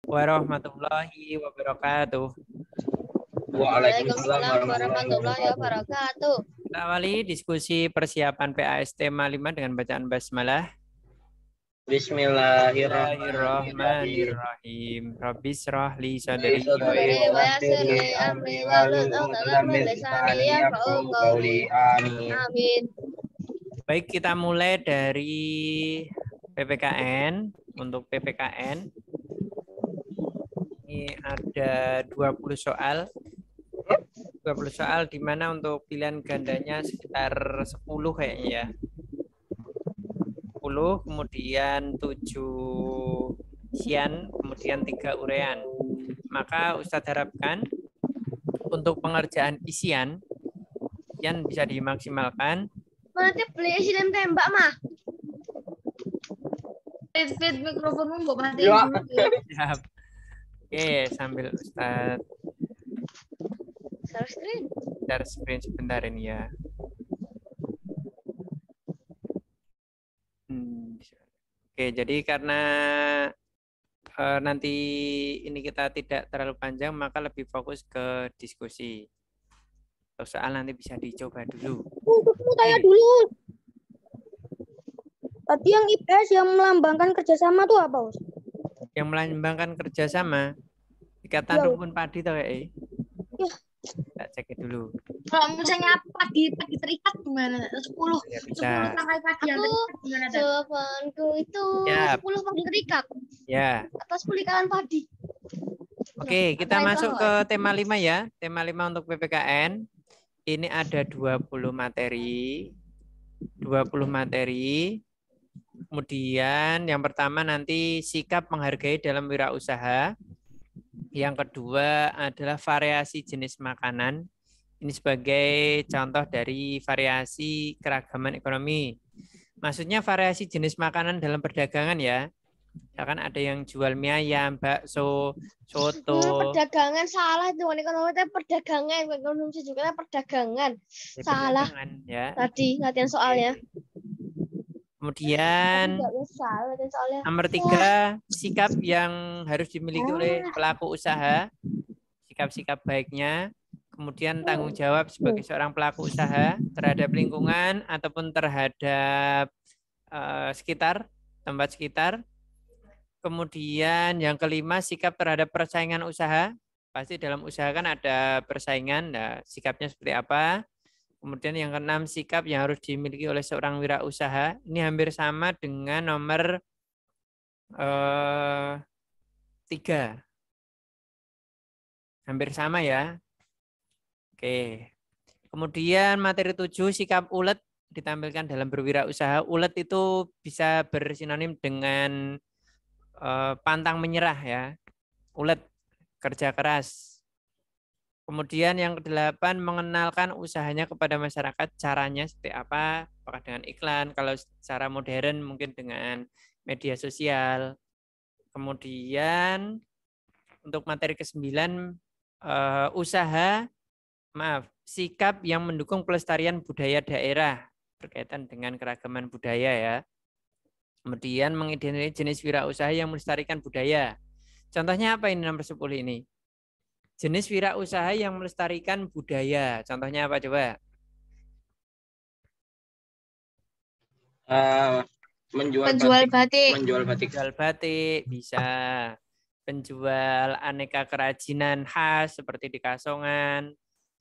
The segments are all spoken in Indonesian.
warahmatullahi wabarakatuh. Waalaikumsalam warahmatullahi wabarakatuh. Kita awali diskusi persiapan PAS tema 5 dengan bacaan basmalah. Bismillahirrahmanirrahim. Bismillahirrahmanirrahim. Rabbi shrah li sadri wa Sadri wa yassir li amri wahlul 'uqdatam min lisani yafqahu qawli. Amin. Baik, kita mulai dari PPKN. Untuk PPKN ini ada 20 soal. 20 soal di mana untuk pilihan gandanya sekitar 10 kayaknya ya. 10, kemudian 7 isian, kemudian 3 urean. Maka Ustadz harapkan untuk pengerjaan isian yang bisa dimaksimalkan. Nanti beli isi dan tembak mah. Fit mikrofonmu mbok matiin dulu. Siap. Oke, sambil Ustadz share screen sebentar ini ya. Oke, jadi karena nanti ini kita tidak terlalu panjang, maka lebih fokus ke diskusi. Soal nanti bisa dicoba dulu. Tanya dulu. Tadi yang IPS yang melambangkan kerjasama tuh apa, Us? Yang melambangkan kerjasama, ikatan Ya. rumpun padi tau ya? Ya. Kita cek dulu. Kalau misalnya padi terikat gimana? 10 Ya, bisa. 10 tangkai padi yang terikat gimana? Jawabanku itu Ya. 10 padi terikat. Ya. Atas 10 ikalan padi. Oke, kita masuk ke tema 5 ya. Tema 5 untuk PPKN. Ini ada 20 materi. 20 materi. Kemudian yang pertama nanti sikap menghargai dalam wirausaha. Yang kedua adalah variasi jenis makanan. Ini sebagai contoh dari variasi keragaman ekonomi. Maksudnya variasi jenis makanan dalam perdagangan ya. Ya kan ada yang jual mie ayam, bakso, soto. Perdagangan salah itu ekonomi itu perdagangan, ekonomi juga perdagangan. Ya, Salah. perdagangan, ya. Tadi latihan soalnya. Kemudian nomor 3, sikap yang harus dimiliki oleh pelaku usaha, sikap-sikap baiknya, kemudian tanggung jawab sebagai seorang pelaku usaha terhadap lingkungan ataupun terhadap sekitar, tempat sekitar. Kemudian yang kelima, sikap terhadap persaingan usaha. Pasti dalam usaha kan ada persaingan, nah, sikapnya seperti apa. Kemudian yang keenam, sikap yang harus dimiliki oleh seorang wirausaha. Ini hampir sama dengan nomor 3. Hampir sama ya. Oke. Kemudian materi 7, sikap ulet ditampilkan dalam berwirausaha. Ulet itu bisa bersinonim dengan pantang menyerah ya. Ulet, kerja keras. Kemudian yang ke-8, mengenalkan usahanya kepada masyarakat, caranya seperti apa, apakah dengan iklan, kalau secara modern mungkin dengan media sosial. Kemudian untuk materi ke-9, sikap yang mendukung pelestarian budaya daerah, berkaitan dengan keragaman budaya ya. Kemudian mengidentifikasi jenis wirausaha yang melestarikan budaya. Contohnya apa ini nomor 10 ini? Jenis wirausaha yang melestarikan budaya. Contohnya apa coba? Penjual batik. Penjual batik bisa. Penjual aneka kerajinan khas seperti di Kasongan,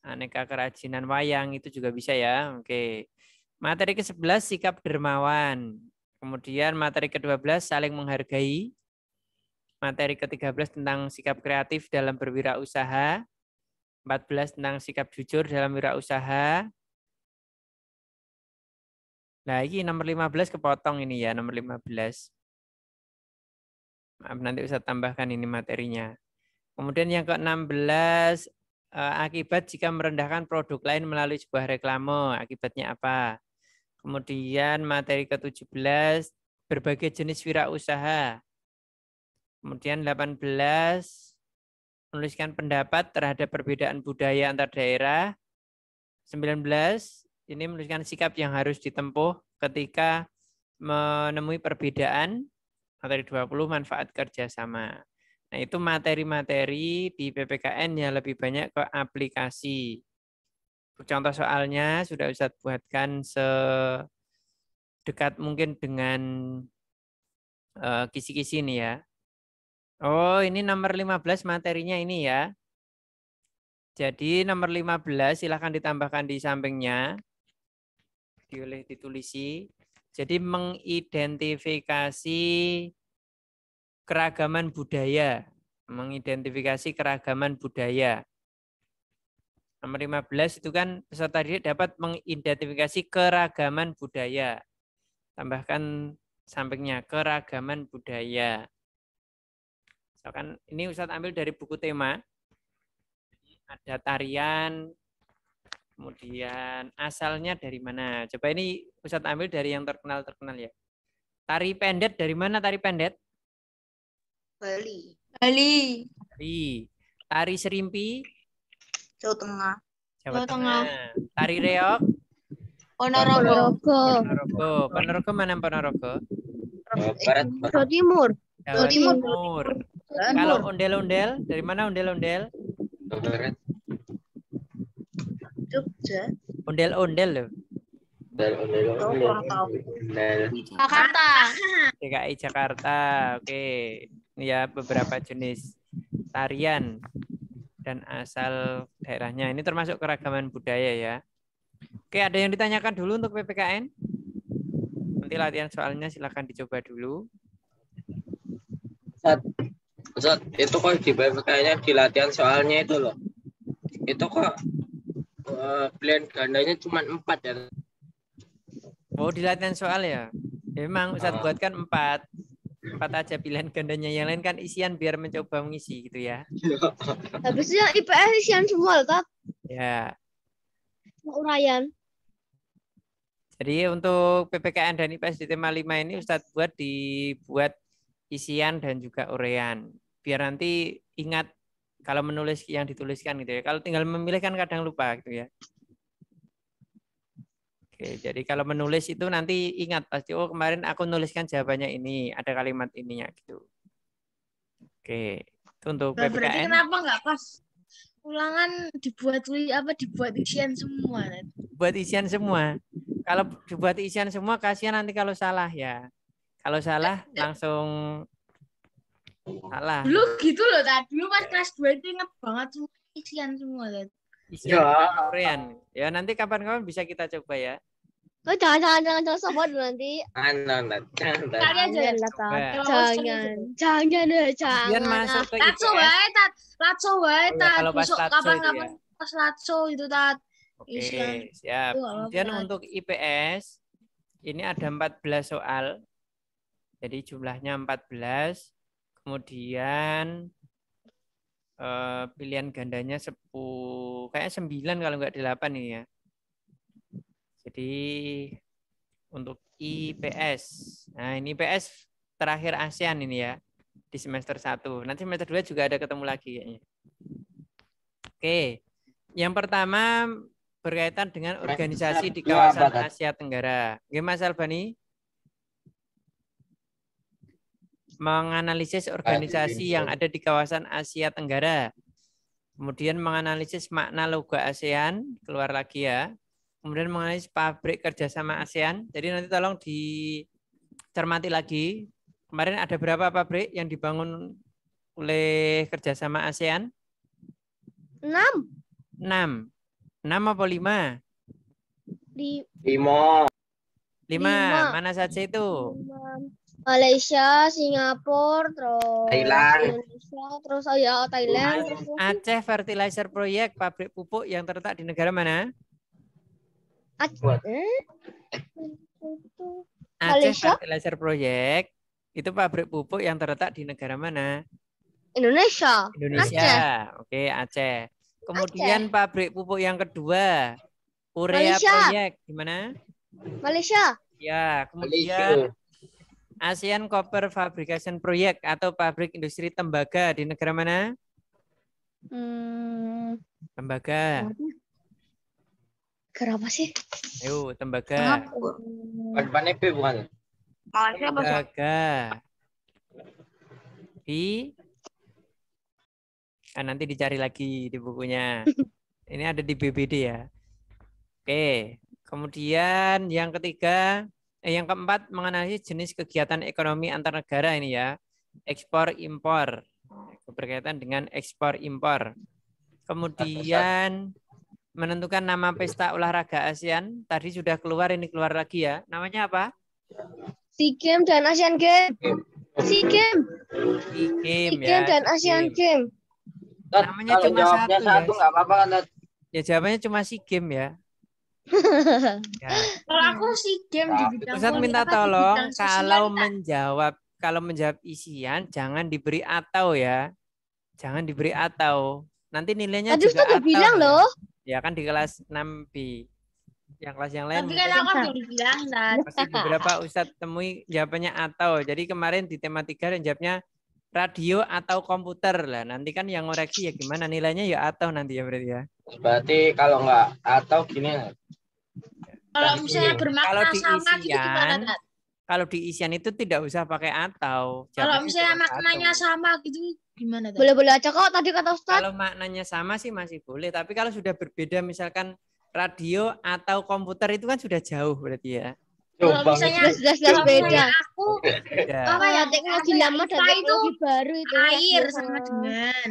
aneka kerajinan wayang itu juga bisa ya. Oke. Materi ke-11, sikap dermawan. Kemudian materi ke-12, saling menghargai. Materi ke-13 tentang sikap kreatif dalam berwirausaha. 14 tentang sikap jujur dalam wirausaha. Nah, ini nomor 15 kepotong ini ya, nomor 15. Maaf, nanti bisa tambahkan ini materinya. Kemudian yang ke-16, akibat jika merendahkan produk lain melalui sebuah reklame, akibatnya apa? Kemudian materi ke-17, berbagai jenis wirausaha. Kemudian 18, menuliskan pendapat terhadap perbedaan budaya antar daerah. 19, ini menuliskan sikap yang harus ditempuh ketika menemui perbedaan. Materi 20, manfaat kerjasama. Nah, itu materi-materi di PPKN yang lebih banyak ke aplikasi. Contoh soalnya sudah Ustadz buatkan sedekat mungkin dengan kisi-kisi ini ya. Oh, ini nomor 15 materinya ini ya. Jadi nomor 15 silahkan ditambahkan di sampingnya. Ditulisi. Jadi mengidentifikasi keragaman budaya. Mengidentifikasi keragaman budaya. Nomor 15 itu kan peserta didik dapat mengidentifikasi keragaman budaya. Tambahkan sampingnya keragaman budaya. Misalkan ini Ustadz ambil dari buku tema. Ada tarian, kemudian asalnya dari mana. Coba ini Ustadz ambil dari yang terkenal-terkenal ya. Tari pendet dari mana tari pendet? Bali. Tari serimpi? Jawa Tengah. Jawa Tengah. Tari reog? Ponorogo. Ponorogo mana Ponorogo? Barat. Jawa Timur. Jawa Timur. Kalau ondel-ondel, dari mana ondel-ondel? Barat. Jogja. Ondel-ondel loh. Jakarta. DKI Jakarta. Oke. Ini ya beberapa jenis tarian dan asal daerahnya. Ini termasuk keragaman budaya ya. Oke, ada yang ditanyakan dulu untuk PPKN? Nanti latihan soalnya silakan dicoba dulu. Ustaz, itu kok di PPKN-nya di latihan soalnya itu loh. Itu kok pilihan gandanya cuma 4 ya. Oh, di latihan soal ya? Memang Ustadz buatkan 4. 4 aja pilihan gandanya. Yang lain kan isian biar mencoba mengisi gitu ya. Habisnya IPS isian semua, Tat. Ya. Uraian. Jadi untuk PPKN dan IPS di tema 5 ini Ustadz dibuat isian dan juga uraian. Biar nanti ingat kalau menulis yang dituliskan gitu ya. Kalau tinggal memilih kan kadang lupa gitu ya. Oke, jadi kalau menulis itu nanti ingat pasti, oh kemarin aku nuliskan jawabannya ini, ada kalimat ininya gitu. Oke, itu untuk PPKN. Berarti kenapa nggak pas ulangan dibuat isian semua? Buat isian semua. Kalau dibuat isian semua kasihan nanti kalau salah ya. Kalau salah langsung salah. Dulu gitu loh, tadi dulu pas kelas 2 itu inget banget semua isian semua. Isian Korean. Ya nanti kapan-kapan bisa kita coba ya. Oh, jangan sobat nanti. Jangan. Kali aja. Jangan. Biar masuk ke Latso IPS. wae, Tat. Latso wae, Oh, ya, Tat. kalau pas Besok latso kapan-kapan itu pas latso itu, Tat. Oke, Isian. siap. Itu apa, Kemudian Tat? untuk IPS ini ada 14 soal. Jadi jumlahnya 14. Kemudian pilihan gandanya 10, kayaknya 9 kalau nggak 8 ini ya. Jadi untuk IPS. Nah, ini IPS terakhir ASEAN ini ya di semester 1. Nanti semester 2 juga ada ketemu lagi kayaknya. Oke. Yang pertama berkaitan dengan organisasi di kawasan Asia Tenggara. Oke, Mas Albani? Menganalisis organisasi yang ada di kawasan Asia Tenggara. Kemudian menganalisis makna logo ASEAN, keluar lagi ya. Kemudian menganalisis pabrik kerjasama ASEAN. Jadi nanti tolong dicermati lagi. Kemarin ada berapa pabrik yang dibangun oleh kerjasama ASEAN? 6. 6. 6 apa 5? 5. 5. Mana saja itu? Malaysia, Singapura, terus Thailand. Indonesia, terus Thailand, terus Aceh Fertilizer Project, pabrik pupuk yang terletak di negara mana? Aceh Malaysia. Fertilizer Project itu pabrik pupuk yang terletak di negara mana? Indonesia. Indonesia. Oke, Aceh. Kemudian pabrik pupuk yang kedua, Urea Malaysia. Project di mana? Malaysia. Ya, kemudian ASEAN Copper Fabrication Project atau pabrik industri tembaga di negara mana? Tembaga. Kenapa sih? Ayo, tembaga. Bukan EP bukan? Malaysia apa sih? Tembaga. Di Nah, nanti dicari lagi di bukunya. Ini ada di BBD ya. Oke. Kemudian yang ketiga, yang keempat menganalisis jenis kegiatan ekonomi antar negara ini ya. Ekspor impor. Berkaitan dengan ekspor impor. Kemudian menentukan nama pesta olahraga ASEAN. Tadi sudah keluar, ini keluar lagi ya. Namanya apa? SEA Games dan Asian Games. SEA Games. SEA Games ya. Games dan SEA Asian Games. Games. Namanya Kalau cuma jawabnya satu satu ya. nggak apa-apa kan, Tat? Ya jawabannya cuma SEA Games ya. Ya. Kalau aku SEA Games di bidang Ustadz minta di tolong bidang sosial kalau menjawab isian jangan diberi atau ya. Jangan diberi atau. Nanti nilainya Tadi juga Ustaz udah atau. bilang ya. loh. Ya kan di kelas 6B. Yang kelas yang lain tapi kan aku udah dibilang Ustaz. masih beberapa Ustadz temui jawabannya atau. Jadi kemarin di tema 3 jawabnya radio atau komputer lah. Nanti kan yang ngoreksi ya gimana nilainya ya atau nanti ya berarti ya. Berarti kalau nggak atau gini. Kalau misalnya bermakna Kalau di sama gitu gimana, isian, Tat? kalau di isian itu tidak usah pakai atau. Kalau Jawabannya misalnya cuma maknanya satu. sama gitu gimana, Tat? Boleh-boleh aja kok tadi kata Ustaz. Kalau maknanya sama sih masih boleh, tapi kalau sudah berbeda misalkan radio atau komputer itu kan sudah jauh berarti ya. Kalau Coba misalnya Jelas kalau beda. misalnya aku Ya. apa ya Teknologi apa ya, lama dan IPA itu teknologi baru itu. air sama dengan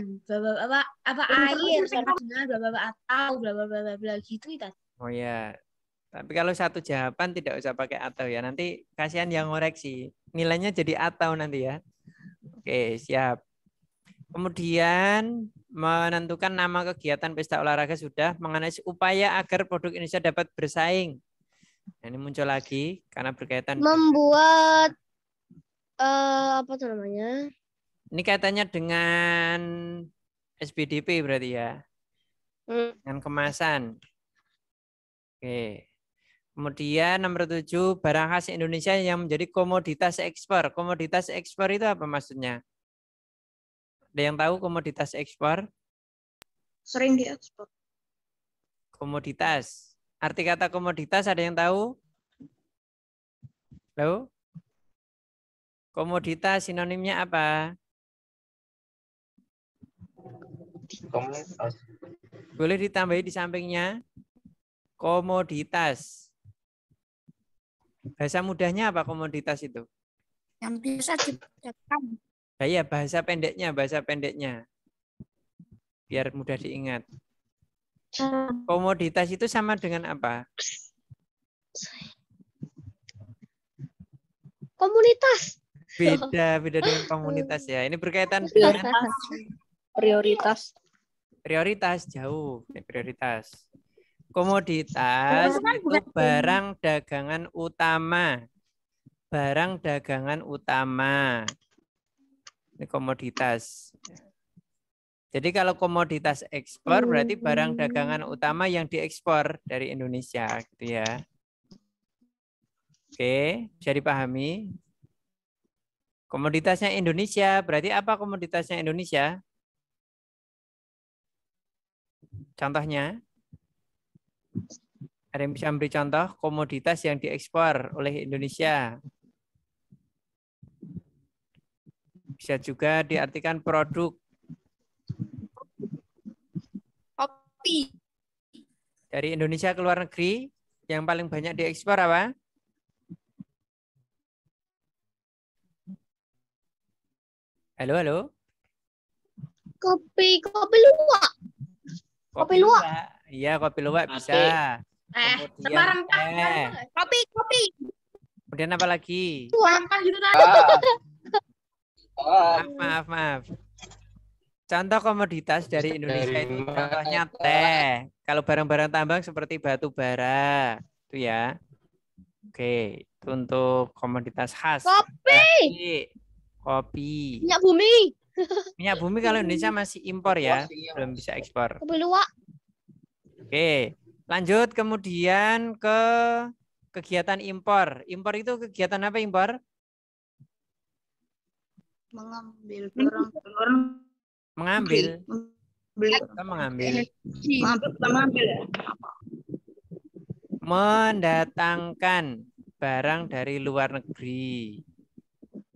apa air sama dengan bla bla bla atau bla bla bla bla bla gitu Tat. Oh ya. Tapi kalau satu jawaban tidak usah pakai atau ya. Nanti kasihan yang ngoreksi. Nilainya jadi atau nanti ya. Oke, siap. Kemudian menentukan nama kegiatan pesta olahraga sudah, menganalisis upaya agar produk Indonesia dapat bersaing. Nah, ini muncul lagi karena berkaitan Membuat apa tuh namanya? ini kaitannya dengan SBDP berarti ya. Dengan kemasan. Oke. Kemudian nomor 7, barang khas Indonesia yang menjadi komoditas ekspor. Komoditas ekspor itu apa maksudnya? Ada yang tahu komoditas ekspor? Sering diekspor. Komoditas. Arti kata komoditas ada yang tahu? Halo? Komoditas sinonimnya apa? Komunitas. Boleh ditambahi di sampingnya? Komoditas. Bahasa mudahnya apa komoditas itu? Yang biasa diperdagangkan. Ya, bahasa pendeknya. Biar mudah diingat. Komoditas itu sama dengan apa? Komunitas. Beda dengan komunitas ya. Ini berkaitan dengan Prioritas. prioritas jauh. Ini prioritas. Komoditas itu barang dagangan utama. Barang dagangan utama. Ini komoditas. Jadi kalau komoditas ekspor berarti barang dagangan utama yang diekspor dari Indonesia gitu ya. Oke, bisa dipahami? Komoditasnya Indonesia, berarti apa komoditasnya Indonesia? Contohnya? Ada yang bisa memberi contoh komoditas yang diekspor oleh Indonesia? Bisa juga diartikan produk. Kopi. Dari Indonesia ke luar negeri, yang paling banyak diekspor apa? Halo. Kopi luwak. Kopi luwak. Iya, kopi luwak bisa. Kemudian Rempah-rempah. Kopi. Kemudian apa lagi? Rempah gitu Tat. Maaf. Contoh komoditas dari Indonesia itu contohnya teh. Kalau barang-barang tambang seperti batu bara, itu ya. Oke, itu untuk komoditas khas. Kopi. Minyak bumi. Minyak bumi kalau Indonesia masih impor ya, belum bisa ekspor. Kopi luwak. Oke, lanjut kemudian ke kegiatan impor. Impor itu kegiatan apa impor? Mengambil barang. Mengambil. Beli. Atau mengambil. Mengambil ya. Mendatangkan barang dari luar negeri.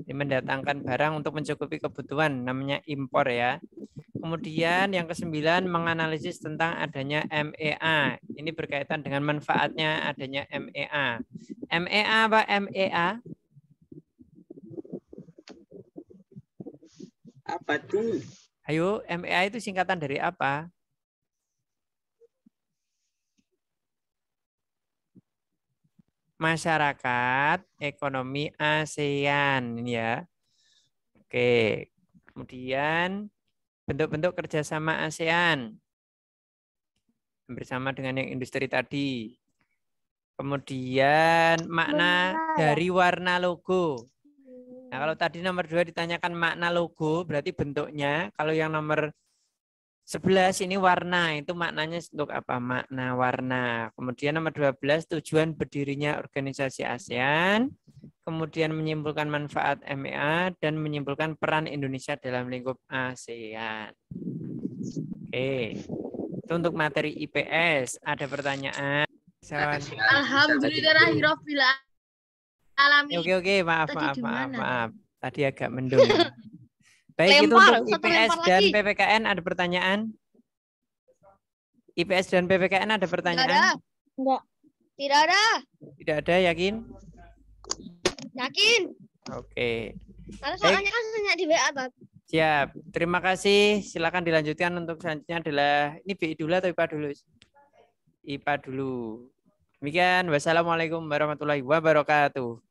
Ini mendatangkan barang untuk mencukupi kebutuhan, namanya impor ya. Kemudian yang ke-9 menganalisis tentang adanya MEA. Ini berkaitan dengan manfaatnya adanya MEA. MEA apa MEA? Apa tuh? Ayo, MEA itu singkatan dari apa? Masyarakat Ekonomi ASEAN, ini ya. Oke. Kemudian bentuk-bentuk kerjasama ASEAN bersama dengan yang industri tadi. Kemudian makna dari warna logo. Nah, kalau tadi nomor 2 ditanyakan makna logo, berarti bentuknya. Kalau yang nomor 11 ini warna, itu maknanya untuk apa? Makna warna. Kemudian nomor 12 tujuan berdirinya organisasi ASEAN. Kemudian menyimpulkan manfaat MEA dan menyimpulkan peran Indonesia dalam lingkup ASEAN. Oke. Itu untuk materi IPS. Ada pertanyaan? Alhamdulillahirabbil alamin. Oke. Maaf. Tadi gimana? Tadi agak mendung. Baik, itu Lempar, untuk satu IPS lempar dan lagi. PPKN ada pertanyaan? IPS dan PPKN ada pertanyaan? Enggak. Tidak ada. Tidak ada, yakin? Yakin? Oke. Karena soalnya kan banyak di WA, Tat. Siap. Terima kasih. Silakan dilanjutkan untuk selanjutnya adalah ini BI dulu atau IPA dulu? IPA dulu. Demikian. Wassalamualaikum warahmatullahi wabarakatuh.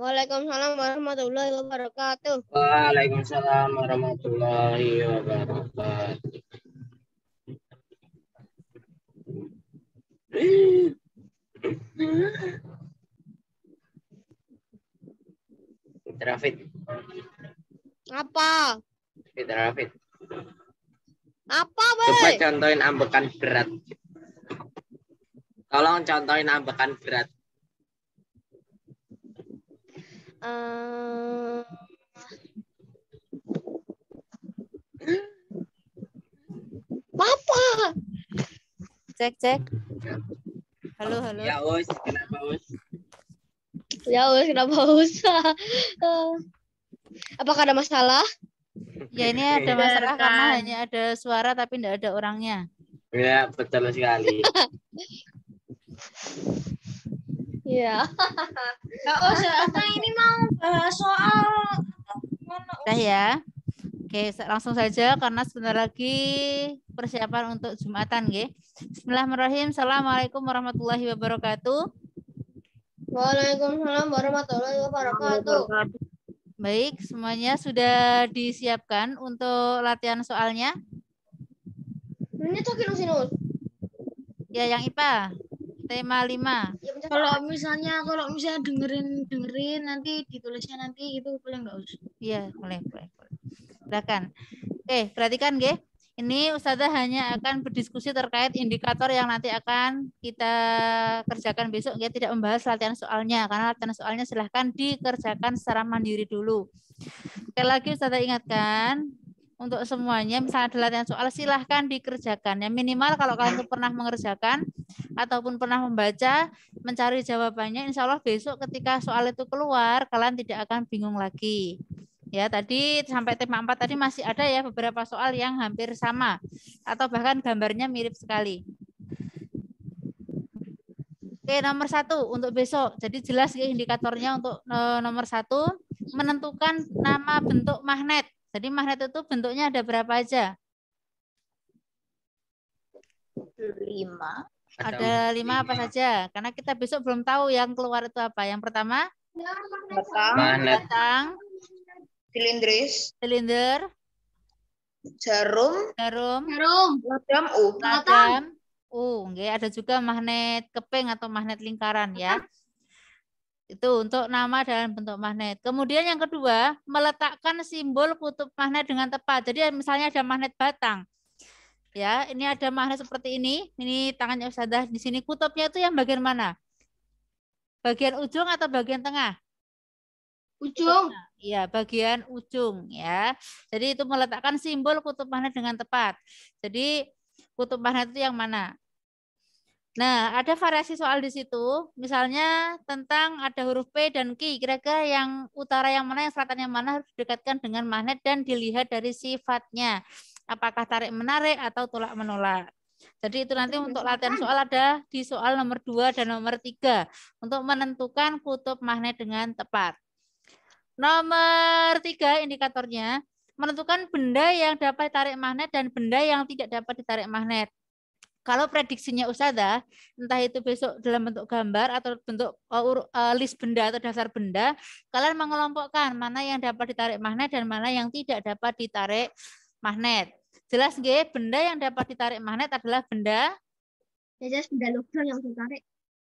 Waalaikumsalam warahmatullahi wabarakatuh. Waalaikumsalam warahmatullahi wabarakatuh. Rafid, Apa? Rafid. Apa, Coba Be? contohin ambekan berat. Tolong contohin ambekan berat. Apa? Cek. Halo. Ya, Us. Kenapa, Us? Ya wes, kenapa usah? Apakah ada masalah? Ya ini ada masalah Biarkan. karena hanya ada suara tapi tidak ada orangnya. Ya, betul sekali. Iya. Gak usah, apa ini mau bahas soal Udah ya. Oke, langsung saja karena sebentar lagi persiapan untuk Jumatan, nggih. Bismillahirrahmanirrahim. Assalamualaikum warahmatullahi wabarakatuh. Waalaikumsalam warahmatullahi wabarakatuh. Baik, semuanya sudah disiapkan untuk latihan soalnya? Ini tokin sinus. Ya, yang IPA. Tema 5. Kalau misalnya dengerin nanti ditulisnya nanti gitu boleh nggak Us? Iya, boleh. Silakan. Oke, perhatikan nggih. Ini Ustazah hanya akan berdiskusi terkait indikator yang nanti akan kita kerjakan besok. Ya, tidak membahas latihan soalnya, karena latihan soalnya silahkan dikerjakan secara mandiri dulu. Sekali lagi Ustazah ingatkan, untuk semuanya, misalnya ada latihan soal, silahkan dikerjakan. Yang minimal kalau kalian pernah mengerjakan, ataupun pernah membaca, mencari jawabannya, insya Allah besok ketika soal itu keluar, kalian tidak akan bingung lagi. Ya, tadi sampai tema 4 tadi masih ada ya beberapa soal yang hampir sama atau bahkan gambarnya mirip sekali. Oke, nomor 1 untuk besok. Jadi jelas ya indikatornya untuk nomor 1 menentukan nama bentuk magnet. Jadi magnet itu bentuknya ada berapa aja? 5. Ada 5 apa saja? Karena kita besok belum tahu yang keluar itu apa. Yang pertama, Magnet. batang, silinder, Jarum, jarum, logam, logam. Nggih, ada juga magnet keping atau magnet lingkaran ya. Itu untuk nama dan bentuk magnet. Kemudian yang kedua, meletakkan simbol kutub magnet dengan tepat. Jadi misalnya ada magnet batang. Ya, ini ada magnet seperti ini. Ini tangannya Ustazah di sini. Kutubnya itu yang bagian mana? Bagian ujung atau bagian tengah? Ujung. Iya, bagian ujung ya. Jadi itu meletakkan simbol kutub magnet dengan tepat. Jadi kutub magnet itu yang mana? Nah, ada variasi soal di situ. Misalnya tentang ada huruf P dan Q. Kira-kira yang utara yang mana, yang selatan yang mana harus didekatkan dengan magnet dan dilihat dari sifatnya. Apakah tarik-menarik atau tolak-menolak. Jadi itu nanti untuk latihan soal ada di soal nomor 2 dan nomor 3. Untuk menentukan kutub magnet dengan tepat. Nomor 3 indikatornya. Menentukan benda yang dapat ditarik magnet dan benda yang tidak dapat ditarik magnet. Kalau prediksinya Ustazah, entah itu besok dalam bentuk gambar atau bentuk list benda atau dasar benda, kalian mengelompokkan mana yang dapat ditarik magnet dan mana yang tidak dapat ditarik magnet. Jelas nggih? Benda yang dapat ditarik magnet adalah benda Jelas benda logam yang ditarik.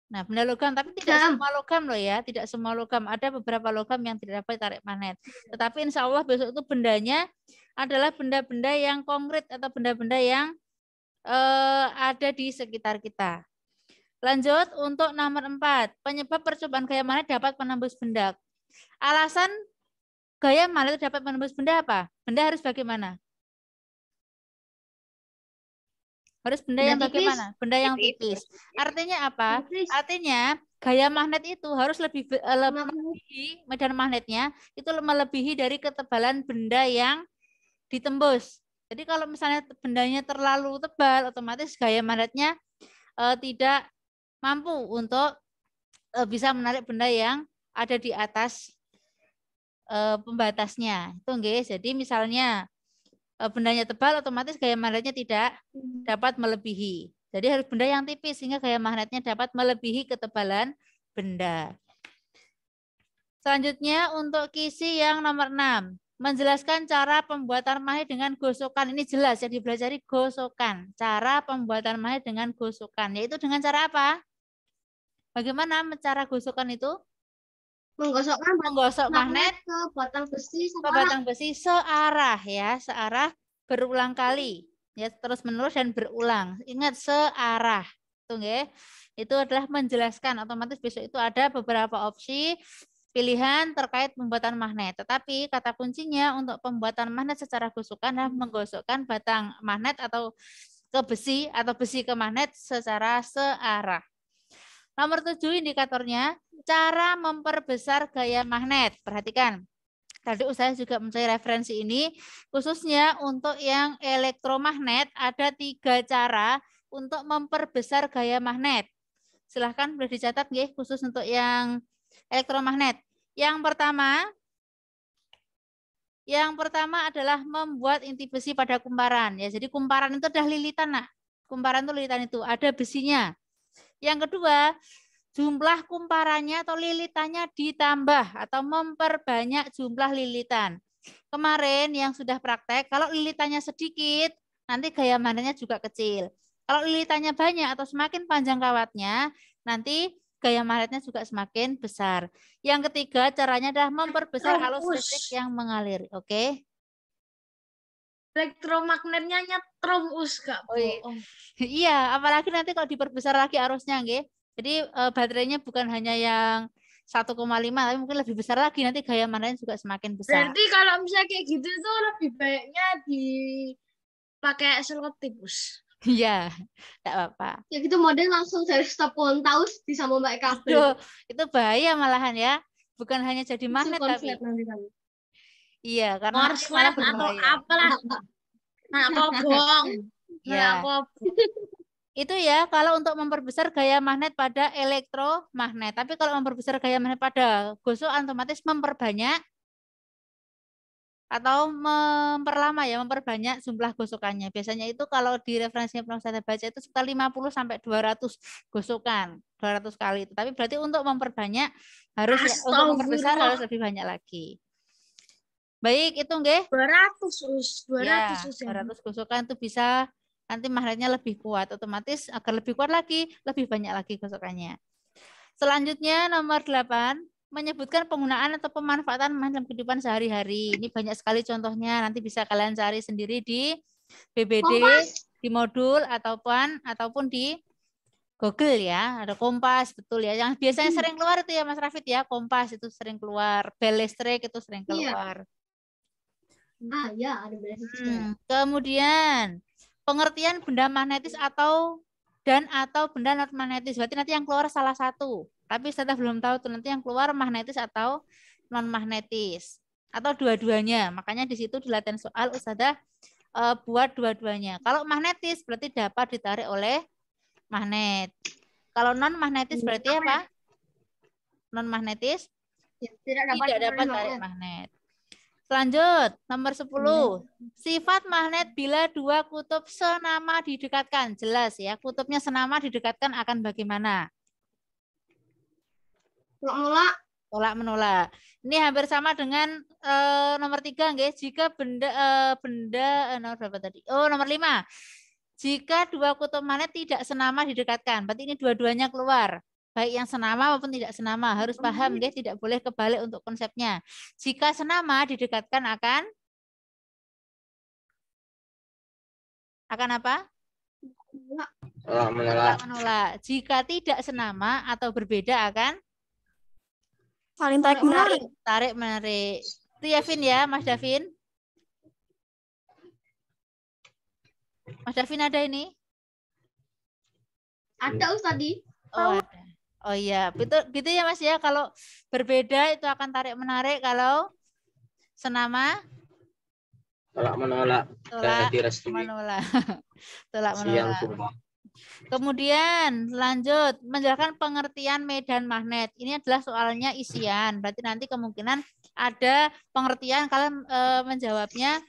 Nah, benda logam, tapi tidak semua logam loh ya, tidak semua logam. Ada beberapa logam yang tidak dapat ditarik magnet. Tetapi insya Allah besok itu bendanya adalah benda-benda yang konkret atau benda-benda yang ada di sekitar kita. Lanjut untuk nomor 4. Penyebab percobaan gaya magnet dapat menembus benda. Alasan gaya magnet dapat menembus benda apa? Benda harus bagaimana? Harus benda yang bagaimana? Benda yang tipis. Artinya apa? Artinya gaya magnet itu harus melebihi medan magnetnya itu melebihi dari ketebalan benda yang ditembus. Jadi kalau misalnya bendanya terlalu tebal, otomatis gaya magnetnya tidak mampu untuk bisa menarik benda yang ada di atas pembatasnya. Itu nggih. Jadi misalnya bendanya tebal, otomatis gaya magnetnya tidak dapat melebihi. Jadi harus benda yang tipis sehingga gaya magnetnya dapat melebihi ketebalan benda. Selanjutnya untuk kisi yang nomor 6. Menjelaskan cara pembuatan magnet dengan gosokan. Ini jelas ya, dipelajari gosokan. Cara pembuatan magnet dengan gosokan. Yaitu dengan cara apa? Bagaimana cara gosokan itu? Menggosok magnet ke batang besi ke batang besi searah ya, searah berulang kali. Ya, terus menerus dan berulang. Ingat searah. Tuh nggih. Itu adalah menjelaskan. Otomatis besok itu ada beberapa opsi pilihan terkait pembuatan magnet. Tetapi kata kuncinya untuk pembuatan magnet secara gosokan adalah menggosokkan batang magnet atau ke besi atau besi ke magnet secara searah. Nomor 7 indikatornya, cara memperbesar gaya magnet. Perhatikan, tadi saya juga mencari referensi ini, khususnya untuk yang elektromagnet ada 3 cara untuk memperbesar gaya magnet. Silahkan boleh dicatat nggih, khusus untuk yang elektromagnet. Yang pertama adalah membuat inti besi pada kumparan. Ya, jadi kumparan itu adalah lilitan, nak. Kumparan itu lilitan itu ada besinya. Yang kedua, jumlah kumparannya atau lilitannya ditambah atau memperbanyak jumlah lilitan. Kemarin yang sudah praktek, kalau lilitannya sedikit, nanti gaya magnetnya juga kecil. Kalau lilitannya banyak atau semakin panjang kawatnya, nanti gaya magnetnya juga semakin besar. Yang ketiga, caranya adalah memperbesar arus listrik yang mengalir. Oke? Elektromagnetnya nyetrum Kak. Oh, iya, apalagi nanti kalau diperbesar lagi arusnya, nggih. Jadi baterainya bukan hanya yang 1,5, tapi mungkin lebih besar lagi, nanti gaya magnetnya juga semakin besar. Berarti kalau misalnya kayak gitu tuh lebih baiknya dipakai selotipus. Iya, enggak apa-apa. Ya gitu model langsung dari stop kontaus bisa membaik kabel. Aduh, itu bahaya malahan ya. Bukan hanya jadi magnet tapi. Iya, karena malah berbahaya. Atau apalah. Nah, kobong. Ya. Itu ya kalau untuk memperbesar gaya magnet pada elektromagnet. Tapi kalau memperbesar gaya magnet pada gosokan otomatis memperbanyak atau memperlama ya, memperbanyak jumlah gosokannya. Biasanya itu kalau di referensinya pernah saya baca itu sekitar 50 sampai 200 gosokan, 200 kali. Tapi berarti untuk memperbanyak harus untuk memperbesar harus lebih banyak lagi. Baik, itu nggih. 200 gosokan itu bisa nanti magnetnya lebih kuat, otomatis agar lebih kuat lagi, lebih banyak lagi gosokannya. Selanjutnya nomor 8, menyebutkan penggunaan atau pemanfaatan magnet dalam kehidupan sehari-hari. Ini banyak sekali contohnya, nanti bisa kalian cari sendiri di BBD, di modul ataupun di Google ya. Ada kompas, betul ya. Yang biasanya sering keluar itu ya Mas Rafid ya, kompas itu sering keluar, bel listrik itu sering keluar. Ya, ada bel listrik. Kemudian pengertian benda magnetis atau dan atau benda non magnetis. Berarti nanti yang keluar salah satu. Tapi saya belum tahu tuh nanti yang keluar magnetis atau non magnetis atau dua-duanya. Makanya di situ di latihan soal Ustazah buat dua-duanya. Kalau magnetis berarti dapat ditarik oleh magnet. Kalau non magnetis berarti apa? Non magnetis Tidak dapat tarik magnet. Lanjut, nomor 10. Sifat magnet bila dua kutub senama didekatkan. Jelas ya, kutubnya senama didekatkan akan bagaimana? Tolak menolak. Ini hampir sama dengan nomor 3, guys. Jika nomor berapa tadi? Oh, nomor 5. Jika dua kutub magnet tidak senama didekatkan, berarti ini dua-duanya keluar. Baik yang senama maupun tidak senama. Harus paham, guys. Tidak boleh kebalik untuk konsepnya. Jika senama didekatkan akan apa? Menolak. Menolak. Jika tidak senama atau berbeda akan Saling tarik menarik. Tarik menarik. Itu ya, Vin ya, Mas Davin. Mas Davin ada ini? Ada Ustadi. Oh, ada. Oh iya, betul gitu ya Mas ya. Kalau berbeda itu akan tarik menarik, kalau senama Tolak menolak. tolak Direstui. menolak. Tolak Siang menolak. sumpah. Kemudian lanjut menjelaskan pengertian medan magnet. Ini adalah soalnya isian. Berarti nanti kemungkinan ada pengertian kalian menjawabnya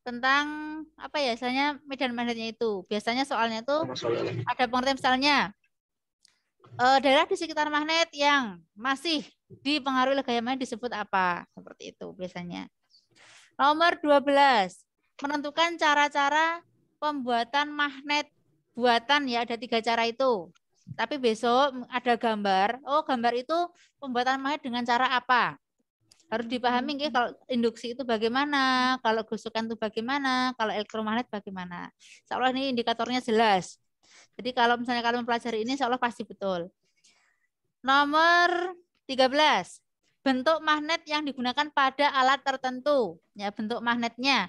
tentang apa ya, misalnya medan magnetnya itu. Biasanya soalnya itu ada pengertian misalnya daerah di sekitar magnet yang masih dipengaruhi oleh gaya magnet disebut apa? Seperti itu biasanya. Nomor 12. Menentukan cara-cara pembuatan magnet buatan ya, ada 3 cara itu. Tapi besok ada gambar. Oh, gambar itu pembuatan magnet dengan cara apa? Harus dipahami nggih, kalau induksi itu bagaimana, kalau gosokan itu bagaimana, kalau elektromagnet bagaimana. Insya Allah ini indikatornya jelas. Jadi kalau misalnya kalian mempelajari ini, insya Allah pasti betul. Nomor 13. Bentuk magnet yang digunakan pada alat tertentu. Ya, bentuk magnetnya.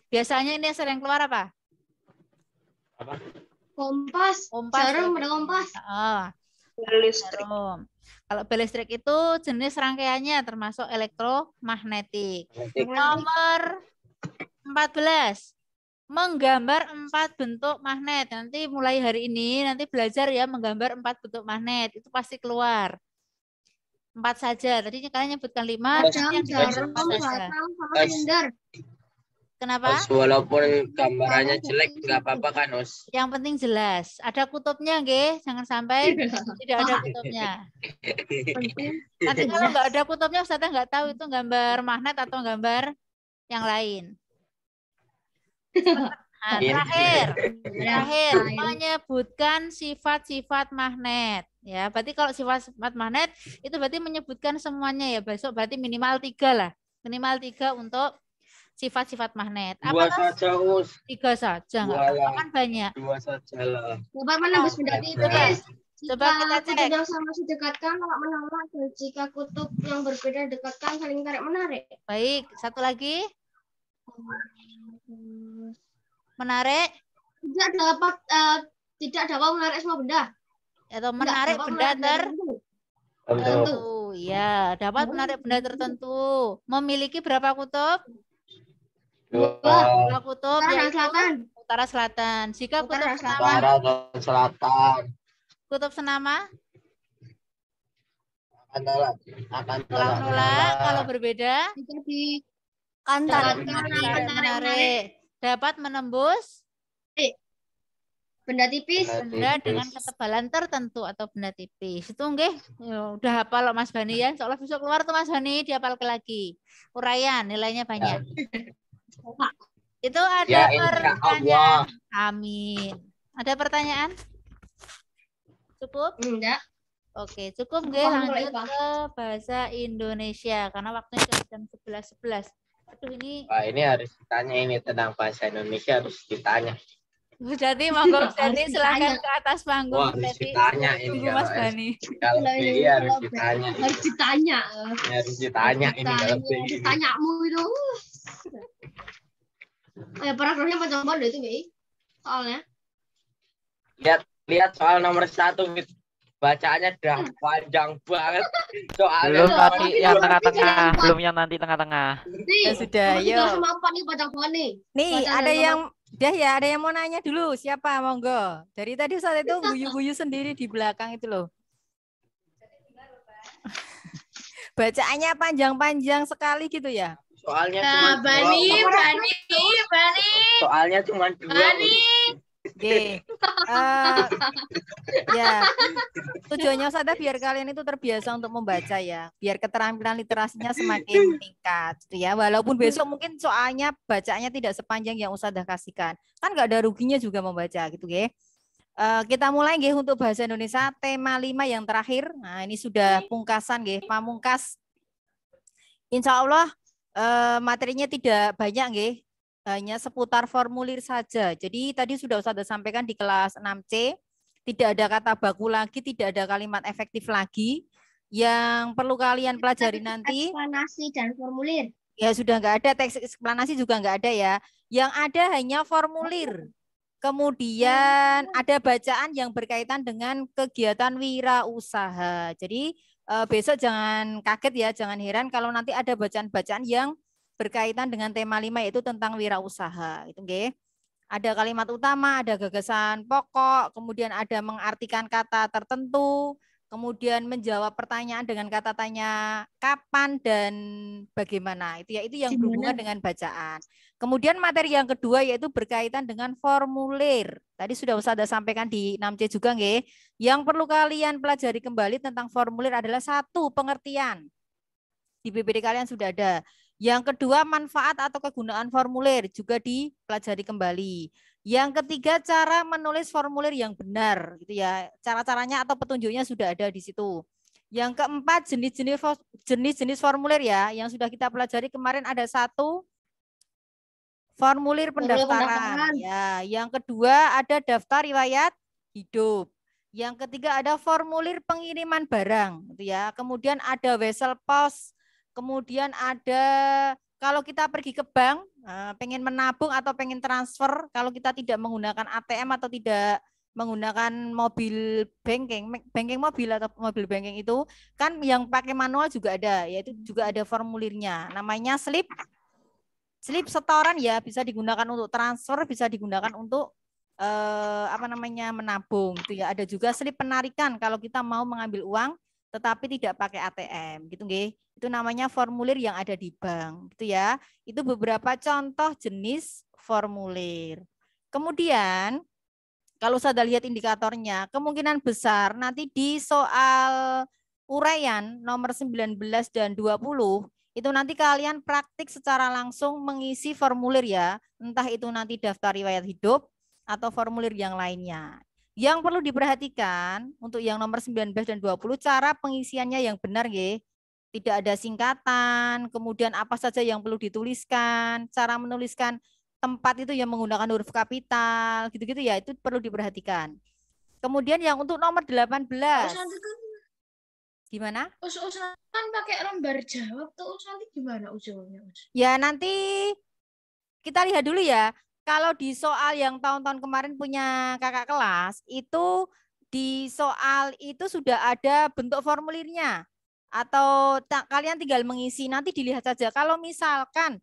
Biasanya ini sering keluar apa? Kompas. Jarum, ada kompas. Jarum. Kalau bel listrik itu jenis rangkaiannya termasuk elektromagnetik. Nomor 14. Menggambar 4 bentuk magnet. Nanti mulai hari ini nanti belajar ya menggambar 4 bentuk magnet. Itu pasti keluar. 4 saja. Tadi kalian nyebutkan 5. Jarum, sama silinder. Kenapa? Walaupun gambarannya jelek nggak apa-apa kan, Us? Yang penting jelas. Ada kutubnya, nggih. Jangan sampai tidak ada kutubnya. Nanti kalau nggak ada kutubnya, Ustazah nggak tahu itu gambar magnet atau gambar yang lain. Nah, terakhir menyebutkan sifat-sifat magnet. Ya, berarti kalau sifat-sifat magnet itu berarti menyebutkan semuanya ya. Besok berarti minimal 3 lah. Minimal 3 untuk sifat-sifat magnet. Dua saja, Us. 3 saja, nggak apa-apa kan banyak. 2 saja lah. Dapat menembus benda tipis. Coba kita cek. Kutub yang sama didekatkan, tolak menolak. Dan jika kutub yang berbeda dekatkan, saling tarik menarik. Baik, satu lagi. Menarik tidak dapat menarik semua benda. atau menarik benda tertentu. Ya, dapat menarik benda tertentu. Memiliki berapa kutub? 2. 2 kutub, Utara yaitu selatan. utara selatan. Jika kutub Utara senama, Utara dan selatan. kutub senama Akan tolak menolak. Kalau berbeda, Jika di Tarik tarik menarik. Dapat menembus benda tipis. benda dengan ketebalan tertentu atau benda tipis. Itu nggih, udah hafal loh Mas Bani ya. Insya Allah besok keluar tuh Mas Bani, dihafal lagi. Uraian nilainya banyak. Itu ada Ya, insya pertanyaan. Allah. Amin. Ada pertanyaan? Cukup? Enggak. Oke, cukup nggih. Lanjut ke bahasa Indonesia karena waktunya sudah jam 11.11. Aduh ini. Wah, ini harus ditanya ini tentang bahasa Indonesia harus ditanya. Bu Jati, monggo Bu Jati silakan ke atas panggung. Wah, harus ditanya ini Tunggu Mas kalau Bani. Kalau BI harus ditanya. Harus ditanya. Harus ditanya ini kalau BI. Ditanyamu itu. Paragrafnya panjang banget itu, Bi. Soalnya. Lihat lihat soal nomor 1 gitu. Bacaannya udah panjang banget. Belum Soalnya tadi yang Tapi tengah-tengah, jangan- belum yang nanti tengah-tengah. Nih, Ya sudah, nomor 3 yuk. sama 4 nih banyak banget nih. Nih, Baca ada dari yang Dah ya, ada yang mau nanya dulu. Siapa? Monggo. Dari tadi Ustaz itu guyu-guyu sendiri di belakang itu loh. Bacaannya panjang-panjang sekali gitu ya. soalnya cuma Bani. soalnya cuma 2. Oke. Ya, tujuannya Ustazah biar kalian itu terbiasa untuk membaca ya, biar keterampilan literasinya semakin meningkat, gitu ya. Walaupun besok mungkin soalnya bacaannya tidak sepanjang yang Ustazah kasihkan, kan nggak ada ruginya juga membaca, gitu ya. Kita mulai nggih untuk bahasa Indonesia tema 5 yang terakhir. Nah, ini sudah pungkasan nggih, pamungkas. Insya Allah materinya tidak banyak nggih. Hanya seputar formulir saja. Jadi tadi sudah Ustazah sampaikan di kelas 6C, tidak ada kata baku lagi, tidak ada kalimat efektif lagi. Yang perlu kalian pelajari nanti. Eksplanasi dan formulir. Ya sudah nggak ada, teks eksplanasi juga nggak ada ya. Yang ada hanya formulir. Kemudian ada bacaan yang berkaitan dengan kegiatan wirausaha. Jadi besok jangan kaget ya, jangan heran kalau nanti ada bacaan-bacaan yang berkaitan dengan tema 5 yaitu tentang wirausaha. Itu nggih. Ada kalimat utama, ada gagasan pokok, kemudian ada mengartikan kata tertentu, kemudian menjawab pertanyaan dengan kata tanya kapan dan bagaimana. Itu ya, itu yang berhubungan dengan bacaan. Kemudian materi yang kedua yaitu berkaitan dengan formulir. Tadi sudah Ustazah sampaikan di 6C juga nggih. Yang perlu kalian pelajari kembali tentang formulir adalah 1, pengertian. Di PPD kalian sudah ada. Yang kedua, manfaat atau kegunaan formulir juga dipelajari kembali. Yang ketiga, cara menulis formulir yang benar, gitu ya. Cara-caranya atau petunjuknya sudah ada di situ. Yang keempat, jenis-jenis formulir ya, yang sudah kita pelajari kemarin ada 1, formulir pendaftaran. Ya, yang kedua ada daftar riwayat hidup. Yang ketiga ada formulir pengiriman barang, gitu ya. Kemudian ada wesel pos. Kemudian ada kalau kita pergi ke bank, pengen menabung atau pengen transfer, kalau kita tidak menggunakan ATM atau tidak menggunakan mobil banking mobil atau mobil banking itu, kan yang pakai manual juga ada, yaitu juga ada formulirnya. Namanya slip setoran ya, bisa digunakan untuk transfer, bisa digunakan untuk menabung gitu ya. Ada juga slip penarikan kalau kita mau mengambil uang tetapi tidak pakai ATM gitu nggih. Itu namanya formulir yang ada di bank gitu ya. Itu beberapa contoh jenis formulir. Kemudian kalau Ustazah lihat indikatornya, kemungkinan besar nanti di soal uraian nomor 19 dan 20 itu nanti kalian praktik secara langsung mengisi formulir ya. Entah itu nanti daftar riwayat hidup atau formulir yang lainnya. Yang perlu diperhatikan untuk yang nomor 19 dan 20 cara pengisiannya yang benar nggih. Tidak ada singkatan, kemudian apa saja yang perlu dituliskan, cara menuliskan tempat itu yang menggunakan huruf kapital, gitu-gitu ya, itu perlu diperhatikan. Kemudian yang untuk nomor 18. Gimana? Kan pakai lembar jawab tuh nanti gimana ujungnya? Ya nanti kita lihat dulu ya. Kalau di soal yang tahun-tahun kemarin punya kakak kelas, itu di soal itu sudah ada bentuk formulirnya. Atau kalian tinggal mengisi, nanti dilihat saja. Kalau misalkan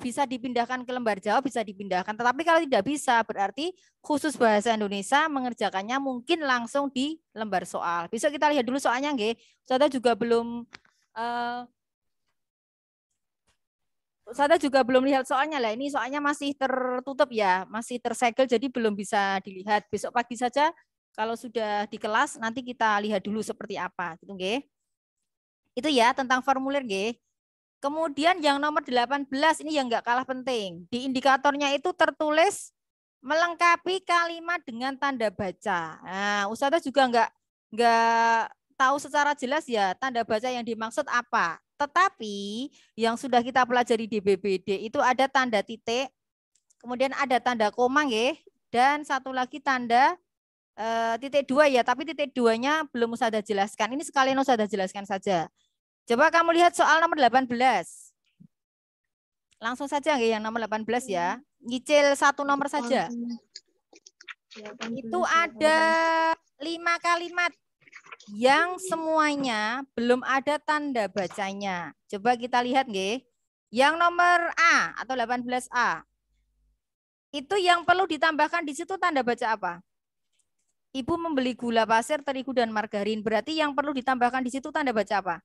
bisa dipindahkan ke lembar jawab, bisa dipindahkan. Tetapi kalau tidak bisa, berarti khusus bahasa Indonesia mengerjakannya mungkin langsung di lembar soal. Besok kita lihat dulu soalnya nggih. Saya juga belum... Saya juga belum lihat soalnya lah, ini soalnya masih tertutup ya, masih tersegel jadi belum bisa dilihat. Besok pagi saja kalau sudah di kelas nanti kita lihat dulu seperti apa gitu nggih. Itu ya tentang formulir nggih. Kemudian yang nomor 18 ini yang enggak kalah penting. Di indikatornya itu tertulis melengkapi kalimat dengan tanda baca. Nah, Ustazah juga enggak tahu secara jelas ya tanda baca yang dimaksud apa. Tetapi yang sudah kita pelajari di BBD itu ada tanda titik, kemudian ada tanda koma nggih, dan satu lagi tanda titik 2 ya, tapi titik 2-nya belum Ustazah jelaskan. Ini sekalian Ustazah jelaskan saja. Coba kamu lihat soal nomor 18. Langsung saja nggih yang nomor 18 ya. Nyicil 1 nomor saja. Itu ada 5 kalimat yang semuanya belum ada tanda bacanya. Coba kita lihat nggih. Yang nomor A atau 18A. Itu yang perlu ditambahkan di situ tanda baca apa? Ibu membeli gula pasir, terigu, dan margarin. Berarti yang perlu ditambahkan di situ tanda baca apa?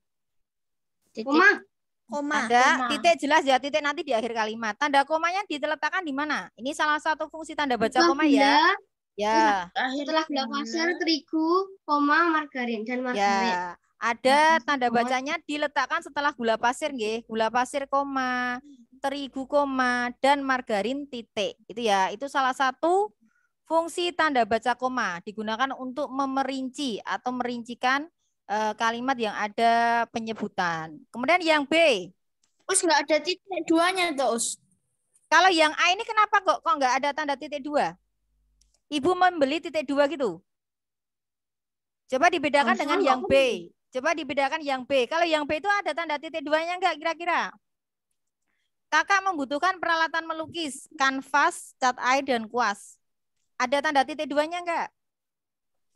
Koma. Ada titik jelas ya, titik nanti di akhir kalimat. Tanda komanya diletakkan di mana? Ini salah satu fungsi tanda baca koma ya. Ya. Setelah gula pasir, terigu, koma, margarin dan margarin. Ya. Ada tanda bacanya diletakkan setelah gula pasir nggih. Gula pasir koma, terigu koma, dan margarin titik. Itu ya. Itu salah satu fungsi tanda baca koma digunakan untuk memerinci atau merincikan kalimat yang ada penyebutan. Kemudian yang B. Us nggak ada titik duanya tuh, Us. Kalau yang A ini kenapa kok nggak ada tanda titik dua? Ibu membeli titik dua gitu. Coba dibedakan dengan yang B. Coba dibedakan yang B. Kalau yang B itu ada tanda titik duanya enggak kira-kira? Kakak membutuhkan peralatan melukis, kanvas, cat air, dan kuas. Ada tanda titik duanya enggak?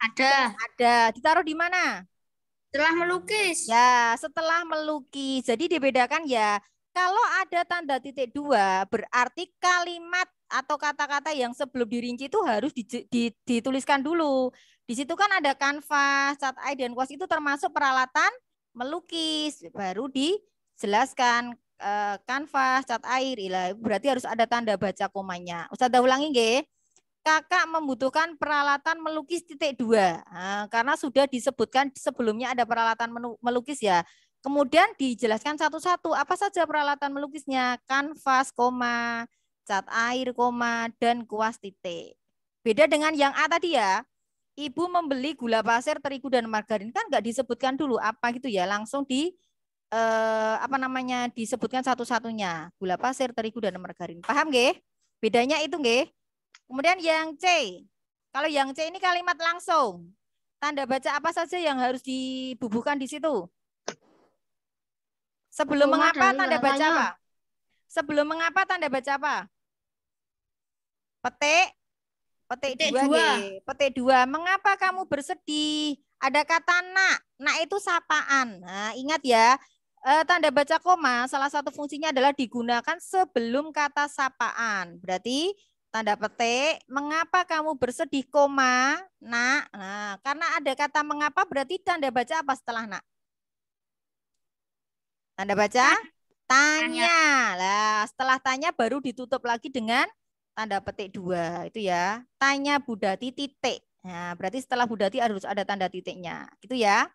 Ada. Ada. Ditaruh di mana? Setelah melukis. Ya, setelah melukis. Jadi dibedakan ya. Kalau ada tanda titik dua, berarti kalimat atau kata-kata yang sebelum dirinci itu harus dituliskan dulu. Di situ kan ada kanvas, cat air, dan kuas itu termasuk peralatan melukis. Baru dijelaskan kanvas, cat air. Berarti harus ada tanda baca komanya. Ustazah ulangi nggih. Kakak membutuhkan peralatan melukis titik dua. Nah, karena sudah disebutkan sebelumnya ada peralatan melukis ya. Kemudian dijelaskan satu-satu apa saja peralatan melukisnya. Kanvas, koma, cat air, koma, dan kuas titik. Beda dengan yang A tadi ya. Ibu membeli gula pasir, terigu, dan margarin. Kan nggak disebutkan dulu apa gitu ya. Langsung disebutkan satu-satunya. Gula pasir, terigu, dan margarin. Paham nggih? Bedanya itu nggih. Kemudian yang C. Kalau yang C ini kalimat langsung. Tanda baca apa saja yang harus dibubuhkan di situ? Sebelum mengapa tanda baca apa? Sebelum mengapa tanda baca apa? Petik dua. Petik dua. Mengapa kamu bersedih? Ada kata nak. Nak itu sapaan. Nah, ingat ya. Tanda baca koma salah satu fungsinya adalah digunakan sebelum kata sapaan. Berarti tanda petik, mengapa kamu bersedih, koma, nak. Nah, karena ada kata mengapa berarti tanda baca apa setelah nak? Tanda baca? Tanya. Lah, setelah tanya baru ditutup lagi dengan tanda petik dua. Itu ya. Tanya Budati titik. Nah, berarti setelah Budati harus ada tanda titiknya. Gitu ya.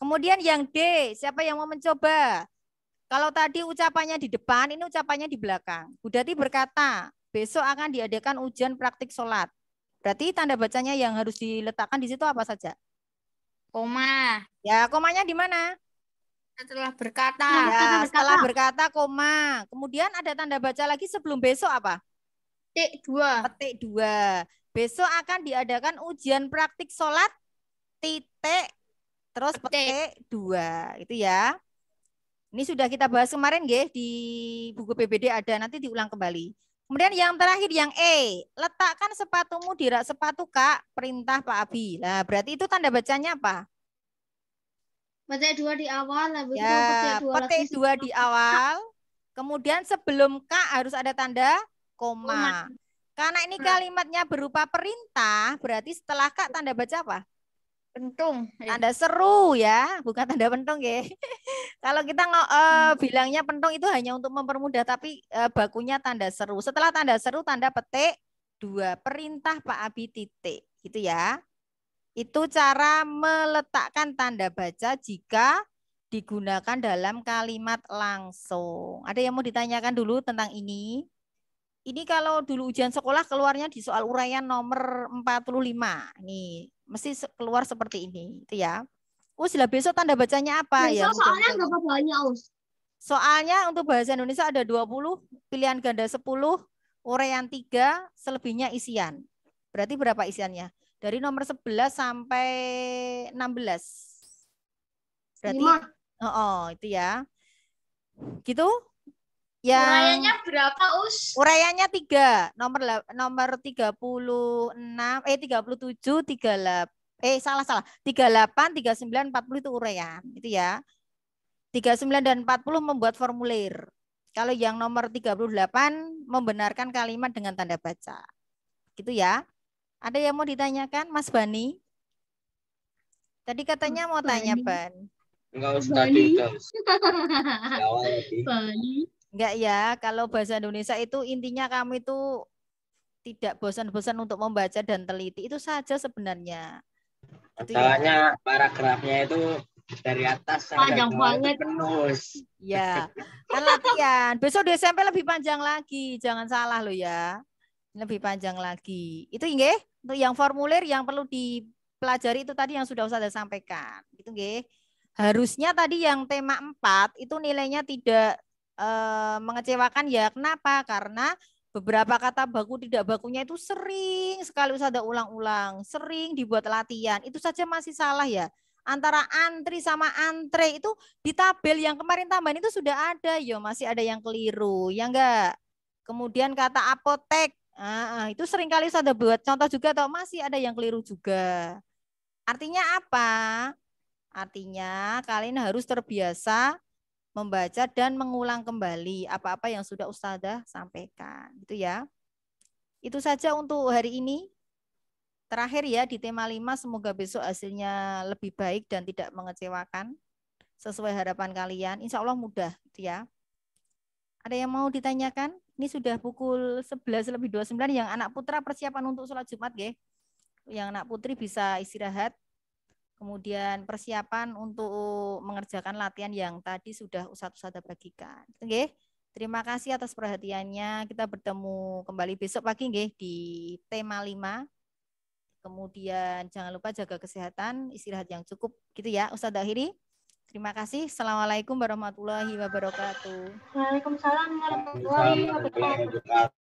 Kemudian yang D, siapa yang mau mencoba? Kalau tadi ucapannya di depan, ini ucapannya di belakang. Budati berkata, besok akan diadakan ujian praktik sholat. Berarti tanda bacanya yang harus diletakkan di situ apa saja? Koma. Ya, komanya di mana? Setelah berkata. Ya, setelah berkata koma. Kemudian ada tanda baca lagi sebelum besok apa? Petik dua. Petik dua. Besok akan diadakan ujian praktik sholat titik terus petik dua. Itu ya. Ini sudah kita bahas kemarin nggih di buku PBD ada, nanti diulang kembali. Kemudian yang terakhir yang E, letakkan sepatumu di rak sepatu Kak, perintah Pak Abi. Nah, berarti itu tanda bacanya apa? Petik dua di awal, habis ya, itu petik dua di awal. Kemudian sebelum Kak harus ada tanda koma. Karena ini kalimatnya berupa perintah, berarti setelah Kak tanda baca apa? Pentung. Tanda seru ya, bukan tanda pentung ya. Kalau kita bilangnya pentung itu hanya untuk mempermudah, tapi bakunya tanda seru. Setelah tanda seru, tanda petik dua, perintah Pak Abi titik, gitu ya. Itu cara meletakkan tanda baca jika digunakan dalam kalimat langsung. Ada yang mau ditanyakan dulu tentang ini? Ini kalau dulu ujian sekolah keluarnya di soal uraian nomor 45. Nih, mesti keluar seperti ini, itu ya. Lah besok tanda bacanya apa ya? Soalnya berapa banyak, Us? Soalnya untuk bahasa Indonesia ada 20, pilihan ganda 10, uraian 3, selebihnya isian. Berarti berapa isiannya? Dari nomor 11 sampai 16. Berarti 5. itu ya. Gitu? Uraiannya berapa, Us? Uraiannya 3. Nomor 36, 37, 38. Salah. 38, 39, 40 itu uraian. Itu ya. 39 dan 40 membuat formulir. Kalau yang nomor 38 membenarkan kalimat dengan tanda baca. Gitu ya. Ada yang mau ditanyakan, Mas Bani? Tadi katanya mau tanya, Ban. Enggak usah tadi udah. Awal lagi. Enggak ya, kalau bahasa Indonesia itu intinya kamu itu tidak bosan-bosan untuk membaca dan teliti. Itu saja sebenarnya. Gitu ya. Masalahnya paragrafnya itu dari atas sampai Panjang bawah banget. terus. Ya, kan latihan. Besok di SMP lebih panjang lagi. Jangan salah loh ya. Lebih panjang lagi. Itu nggih, untuk yang formulir yang perlu dipelajari itu tadi yang sudah Ustazah sampaikan. Gitu nggih. Harusnya tadi yang tema 4 itu nilainya tidak mengecewakan ya. Kenapa? Karena beberapa kata baku tidak bakunya itu sering sekali Ustazah ulang-ulang, sering dibuat latihan. Itu saja masih salah ya. Antara antri sama antre itu di tabel yang kemarin tambahan itu sudah ada, yo masih ada yang keliru, ya enggak? Kemudian kata apotek, itu sering kali Ustazah buat contoh juga atau masih ada yang keliru juga. Artinya apa? Artinya kalian harus terbiasa membaca dan mengulang kembali apa-apa yang sudah Ustazah sampaikan. Gitu ya. Itu saja untuk hari ini. Terakhir ya di tema 5, semoga besok hasilnya lebih baik dan tidak mengecewakan. Sesuai harapan kalian. Insya Allah mudah. Gitu ya. Ada yang mau ditanyakan? Ini sudah pukul 11:29 yang anak putra persiapan untuk sholat Jumat. Nggih. Yang anak putri bisa istirahat. Kemudian persiapan untuk mengerjakan latihan yang tadi sudah Ustazah bagikan. Oke, terima kasih atas perhatiannya. Kita bertemu kembali besok pagi nggih di tema 5. Kemudian jangan lupa jaga kesehatan, istirahat yang cukup gitu ya. Ustazah akhiri. Terima kasih. Assalamualaikum warahmatullahi wabarakatuh. Waalaikumsalam warahmatullahi wabarakatuh.